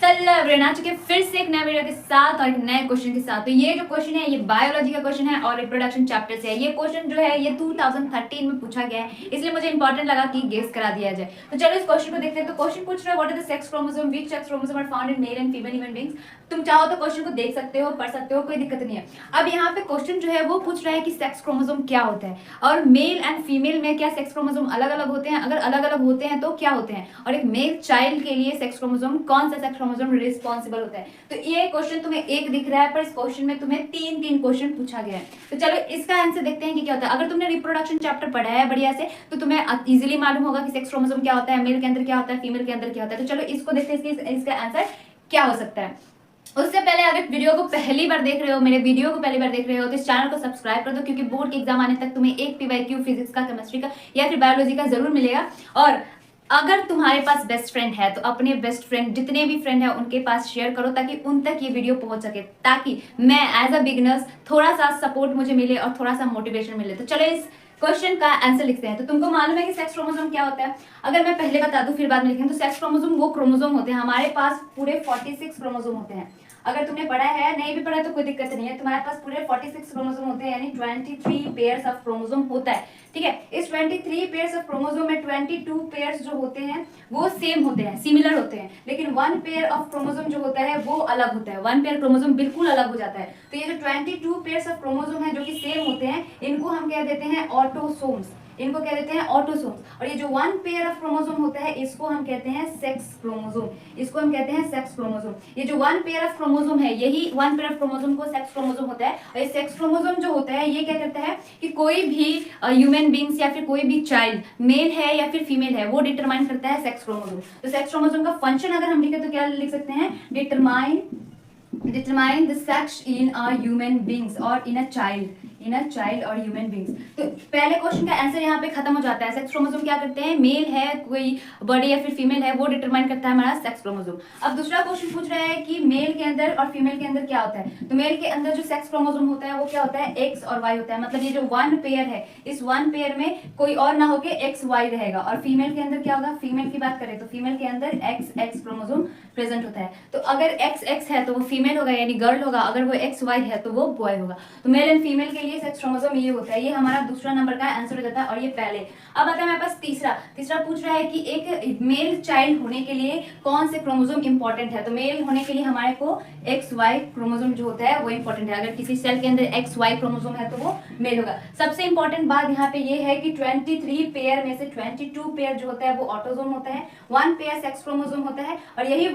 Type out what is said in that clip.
Hello everyone, आ चुके फिर से एक नया वीडियो के साथ और एक नए क्वेश्चन के साथ। तो ये जो क्वेश्चन है ये बायोलॉजी का क्वेश्चन है और रिप्रोडक्शन चैप्टर से है। ये क्वेश्चन जो है ये 2013 में पूछा गया है, इसलिए मुझे इंपॉर्टेंट लगा कि गेस करा दिया जाए। तो चलो इस क्वेश्चन को देखते हैं। तो क्वेश्चन पूछ रहा है what is the sex chromosome, which sex chromosome are found in male and female human beings. तुम चाहो तो क्वेश्चन को देख सकते हो, पढ़ सकते हो, कोई दिक्कत नहीं है। अब यहाँ पे क्वेश्चन जो है वो पूछ रहा है कि सेक्स क्रोमोसोम क्या होता है और मेल एंड फीमेल में क्या सेक्स क्रोमोसोम अलग अलग होते हैं, अगर अलग अलग होते हैं तो क्या होते हैं, और एक मेल चाइल्ड के लिए सेक्स क्रोमोसोम कौन सा सेक्स क्रोमोसोम रिस्पॉन्सिबल होता है। तो ये क्वेश्चन तुम्हें एक दिख रहा है पर इस क्वेश्चन में तुम्हें तीन तीन क्वेश्चन पूछा गया है। तो चलो इसका आंसर देखते हैं कि क्या होता है। अगर तुमने रिप्रोडक्शन चैप्टर पढ़ा है बढ़िया से तो तुम्हें इजीली मालूम होगा कि सेक्स क्रोमोसोम क्या होता है, मेल के अंदर क्या होता है, फीमेल के अंदर क्या होता है। तो चलो इसको देखते हैं इसका आंसर क्या हो सकता है। उससे पहले अगर वीडियो को पहली बार देख रहे हो, मेरे वीडियो को पहली बार देख रहे हो, तो इस चैनल को सब्सक्राइब कर दो, क्योंकि बोर्ड के एग्जाम आने तक तुम्हें एक पीवाईक्यू फिजिक्स का, केमिस्ट्री का या फिर बायोलॉजी का जरूर मिलेगा। और अगर तुम्हारे पास बेस्ट फ्रेंड है तो अपने बेस्ट फ्रेंड जितने भी फ्रेंड है उनके पास शेयर करो ताकि उन तक ये वीडियो पहुंच सके, ताकि मैं एज अ बिगिनर्स थोड़ा सा सपोर्ट मुझे मिले और थोड़ा सा मोटिवेशन मिले। तो चलो इस क्वेश्चन का आंसर लिखते हैं। तो तुमको मालूम है कि सेक्स क्रोमोसोम क्या होता है। अगर मैं पहले बता दूं फिर बाद में लिखें, तो सेक्स क्रोमोसोम वो क्रोमोसोम होते हैं, हमारे पास पूरे 46 क्रोमोसोम होते हैं। अगर तुमने पढ़ा है, नहीं भी पढ़ा तो कोई दिक्कत नहीं है, तुम्हारे पास पूरे 46 क्रोमोसोम होते हैं, यानी 23 पेयर्स ऑफ क्रोमोसोम होता है। ठीक है, इस 23 पेयर्स ऑफ क्रोमोसोम में 22 पेयर्स जो होते हैं वो सेम होते हैं, सिमिलर होते हैं, लेकिन वन पेयर ऑफ क्रोमोसोम जो होता है वो अलग होता है। वन पेयर क्रोमोसोम बिल्कुल अलग हो जाता है। तो ये जो 22 पेयर्स ऑफ क्रोमोसोम है जो कि सेम होते हैं, इनको हम कह देते हैं ऑटोसोम्स, इनको कह देते हैं ऑटोसोम्स। और ये जो वन पेयर ऑफ क्रोमोसोम होता है इसको हम कहते हैं सेक्स क्रोमोसोम, इसको हम कहते हैं सेक्स क्रोमोसोम। ये जो वन पेयर ऑफ क्रोमोसोम है यही वन पेयर ऑफ क्रोमोसोम को सेक्स क्रोमोसोम होता है। और ये सेक्स क्रोमोसोम जो होता है ये क्या करता है कि कोई भी ह्यूमन बींग्स या फिर कोई भी चाइल्ड मेल है या फिर फीमेल है वो डिटरमाइन करता है सेक्स क्रोमोसोम। तो सेक्स क्रोमोसोम का फंक्शन अगर हम लिखे तो क्या लिख सकते हैं, determine the sex in a human beings और इन अ चाइल्ड और ह्यूमन बींग्स। तो पहले क्वेश्चन का आंसर यहाँ पे खत्म हो जाता है। सेक्स क्रोमोसोम क्या करते हैं, मेल है कोई बॉडी या फिर फीमेल है वो डिटरमाइन करता है हमारा सेक्स क्रोमोसोम। अब दूसरा क्वेश्चन पूछ रहा है कि मेल के अंदर और फीमेल के अंदर क्या होता है। तो मेल के अंदर जो सेक्स क्रोमोसोम होता है वो क्या होता है, एक्स और वाई होता है। मतलब ये जो वन पेयर है इस वन पेयर में कोई और ना होके एक्स वाई रहेगा। और फीमेल के अंदर क्या होगा, फीमेल की बात करें तो फीमेल के अंदर एक्स एक्स क्रोमोसोम प्रेजेंट होता है। तो अगर एक्स एक्स है तो वो फीमेल होगा यानी गर्ल होगा, अगर वो एक्स वाई है तो वो बॉय होगा। तो मेल एंड फीमेल के लिए सेक्स क्रोमोसोम ये होता है। ये हमारा दूसरा नंबर का आंसर हो जाता है और ये पहले। अब आता है हमारे पास तीसरा पूछ रहा है कि एक मेल चाइल्ड होने के लिए कौन से क्रोमोसोम इंपॉर्टेंट है। तो मेल होने के लिए हमारे को एक्स वाई क्रोमोसोम जो होता है वो इंपॉर्टेंट है। अगर किसी सेल के अंदर एक्स वाई क्रोमोसोम है तो वो मेल होगा। सबसे इंपॉर्टेंट बात यहाँ पे ये है कि 23 पेयर में से 22 पेयर जो होता है वो ऑटोसोम होता है, वन पेयर सेक्स क्रोमोसोम होता है और यही